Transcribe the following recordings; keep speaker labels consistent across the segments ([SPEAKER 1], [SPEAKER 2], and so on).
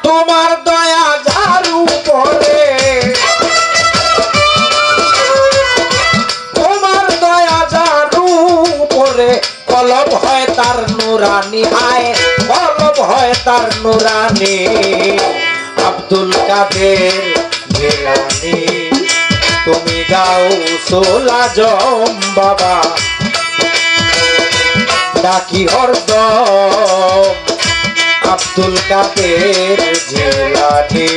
[SPEAKER 1] তোমার দয়া যার উপরে, তোমার দয়া যার উপরে, কলব হয় তার নুরানি, হায় কলব হয় তার নুরানি। আব্দুল কাদের জিলানী তুমি গাউসুল আজম বাবা, ডাকি হরদম আব্দুল কাদের জিলানী।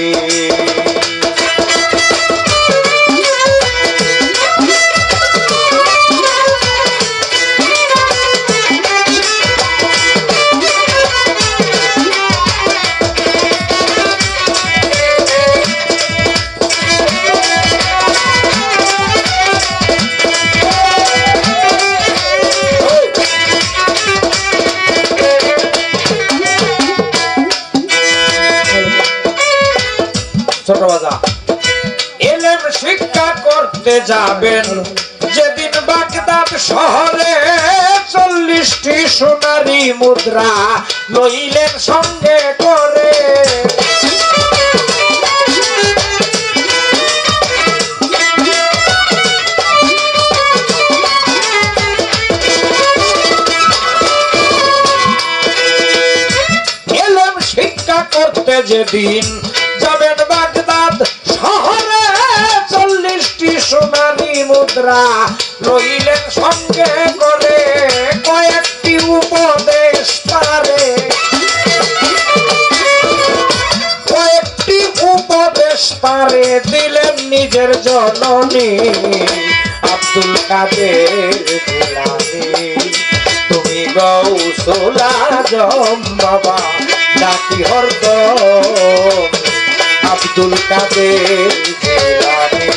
[SPEAKER 1] ছোট বাজা এলেম শিক্ষা করতে যাবেন যেদিন বাগদাদ শহরে, 40টি সোনারি মুদ্রা লইলেন সঙ্গে করে। এলেম শিক্ষা করতে যেদিন যাবেন বাগদাদ শহরে, 40টি সোনালি মুদ্রা লইলেন সঙ্গে করে। কয়েকটি উপদেশ তারে, কয়েকটি উপদেশ তারে দিলেন নিজের জননী। আব্দুল কাদের জিলানী তুমি গাউসুল আজম বাবা, ডাকি হরদম আব্দুল কাদের জিলানী।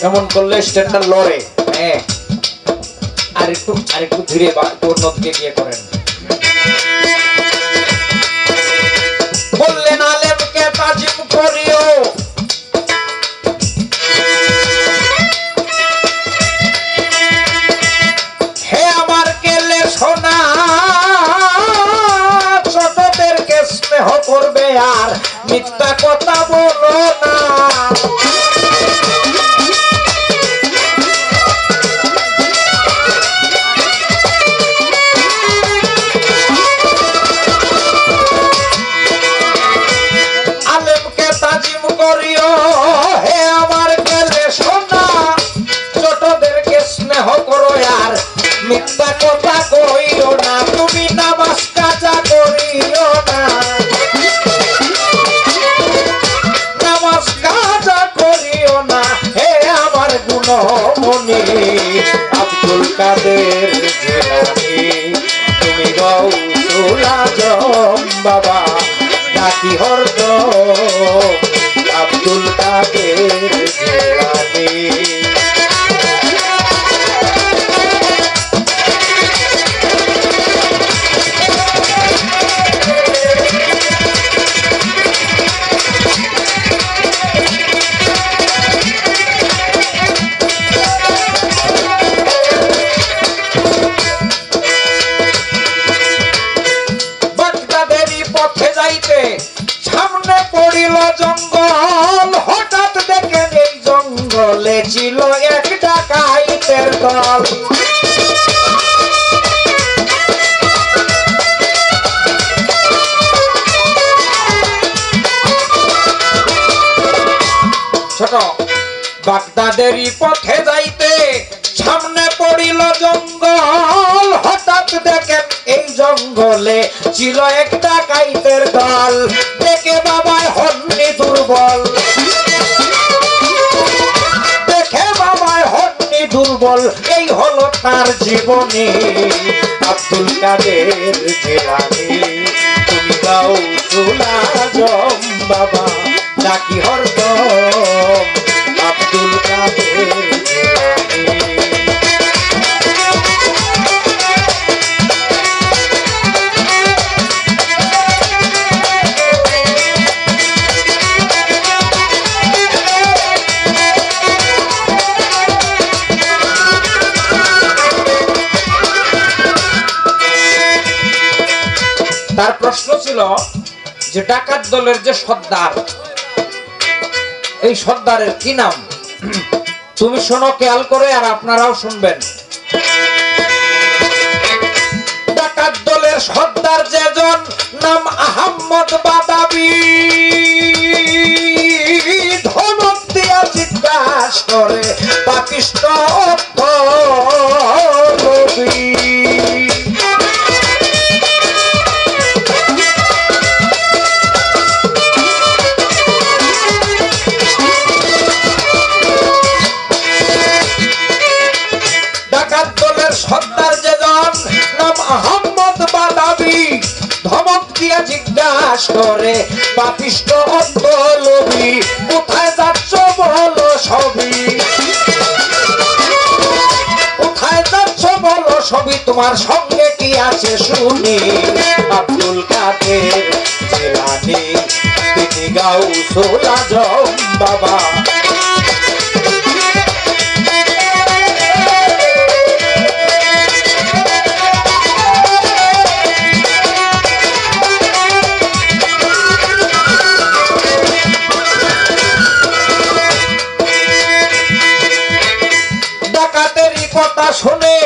[SPEAKER 1] এমন করলে স্ট্যান্ডটা লড়ে। হ্যাঁ আরেকটু ধীরে বা উন্নত দিয়ে করেন। বললেন আলেমকে তাজিম করিও, হে আমার কেলে সোনা, ছোটদেরকে স্নেহ করবে আর মিথ্যা কথা বলো না। আলেমকে তাজিম করিও, হে আমার কেলে সোনা, ছোটদেরকে স্নেহ করো আর মিথ্যা কথা কইও না। তুমি নামাজ কাজা করিও না, নামাজ কাজা করিও না। হে আমার গুণমণি আব্দুল কাদের জিলানী তুমি গাউসুল আজম বাবা, ডাকি হরদম আব্দুল কাদের জিলানী। সামনে পড়িল জঙ্গল, হঠাৎ দেখেন এই জঙ্গলে ছিল এক ডাকাইতের দল। ছোট বাগদাদেরই পথে যাইতে সামনে পড়িল জঙ্গল, হঠাৎ দেখেন এই জঙ্গলে ছিল এক ডাকাইতের দল। দেখে বাবায় হননি দুর্বল, দেখে বাবায় হননি দুর্বল, এই হলো তার জীবনী। আব্দুল কাদের জিলানী তুমি গাউসুল আজম বাবা, ডাকি হরদম আব্দুল কাদের জিলানী। প্রশ্ন ছিল যে ডাকাত দলের যে সর্দার, এই সর্দারের কি নাম? তুমি শোনো খেয়াল করে, আর আপনারাও শুনবেন। ডাকাত দলের সর্দার যেজন নাম আহম্মদ বাদাবি, ধমক দিয়া জিজ্ঞাসা করে পাপিষ্ঠ নবী। ডাকাত দলের সর্দার যেজন নাম আহম্মদ বাদাবি, ধমক দিয়া জিজ্ঞাসা করে পাপিষ্ঠ অন্তলোভী, কোথায় যাচ্ছ বলো সবই, কোথায় যাচ্ছ বলো সবই, তোমার সঙ্গে কি আছে শুনি। আব্দুল কাদের জিলানী তিনি গাউসুল আজম বাবা। কথা শুনে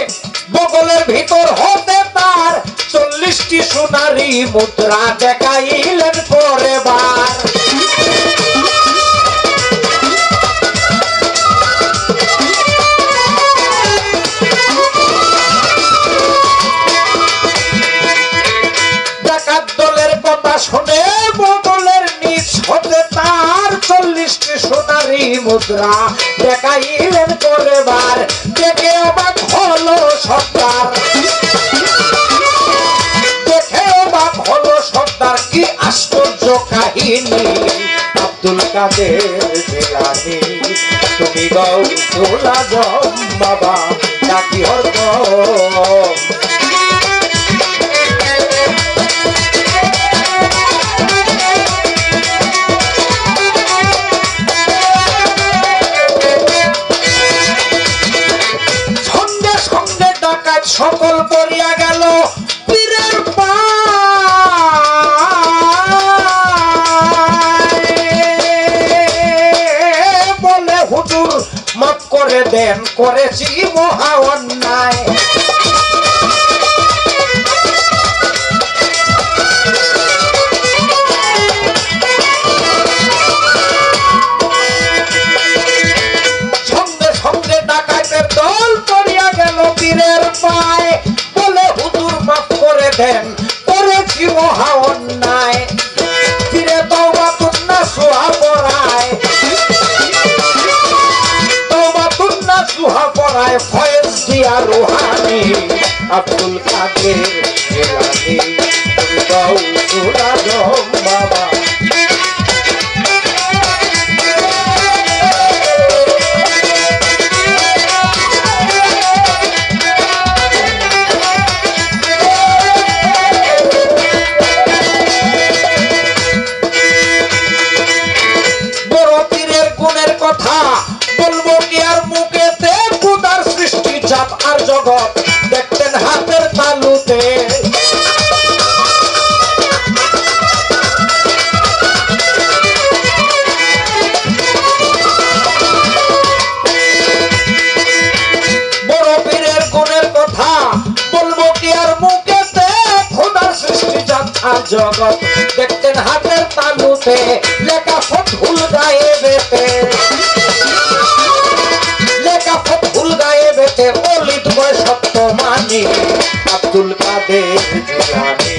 [SPEAKER 1] বগলের ভিতর হতে তার 40টি সোনারি মুদ্রা দেখাইলেন পরে বার। ডাকাত দলের কথা শুনে বগলের নিচ হতে তার 40টি সোনারি মুদ্রা দেখাইলেন পরে বার। দেখে অবাক হলো সর্দার, দেখে অবাক হলো সর্দার, কি আশ্চর্য কাহিনী। আব্দুল কাদের জিলানী তুমি গাউসুল আজম বাবা, ডাকি হরদম। সকল পড়িয়া গেল পীরের পায়ে, বলে হুজুর মাফ করে দেন, করেছি মহা অন্যায়। সঙ্গে সঙ্গে ডাকাতের দল পড়িয়া গেল পীরের পায়, বলে হুজুর মাফ করে দেন, করেছি মহা অন্যায়। পীরে তওবাতুন নাসুহা পড়ায়, তওবাতুন নাসুহা পড়ায়, ফয়েজ দিয়া রুহানি। আব্দুল কাদের জিলানী তুমি গাউসুল আজম বাবা। কথা বলবো কি আর মুখেতে, খুদার সৃষ্টি জাত আর জগৎ দেখতেন হাতের তালুতে। বড় পীরের গুণের কথা বলবো কি আর মুখেতে, খুদার সৃষ্টি জাত আর জগৎ দেখতেন হাতের তালুতে। লেখা ফতুল গায়ে বেতে, লেখা ফতুল গায়ে বেতে, অলিত বয় সত্য মানি। আব্দুল কাদের জিলানী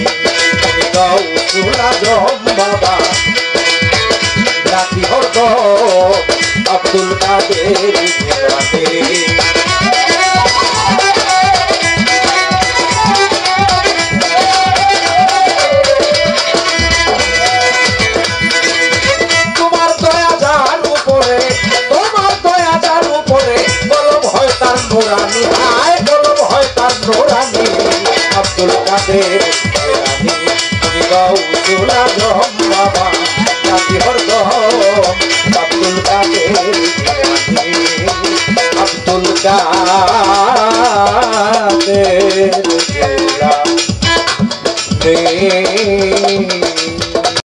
[SPEAKER 1] তুমি গাউসুল আজম বাবা, ডাকি হরদম। আব্দুল কাদের জিলানী নুরানি, আয় কলম হয় তার নুরানি। আব্দুল কাদের জিলানী তুমি গাউসুল আজম বাবা, ডাকি হরদম। আব্দুল কাদের জিলানী, আব্দুল কাদের জিলানী। রে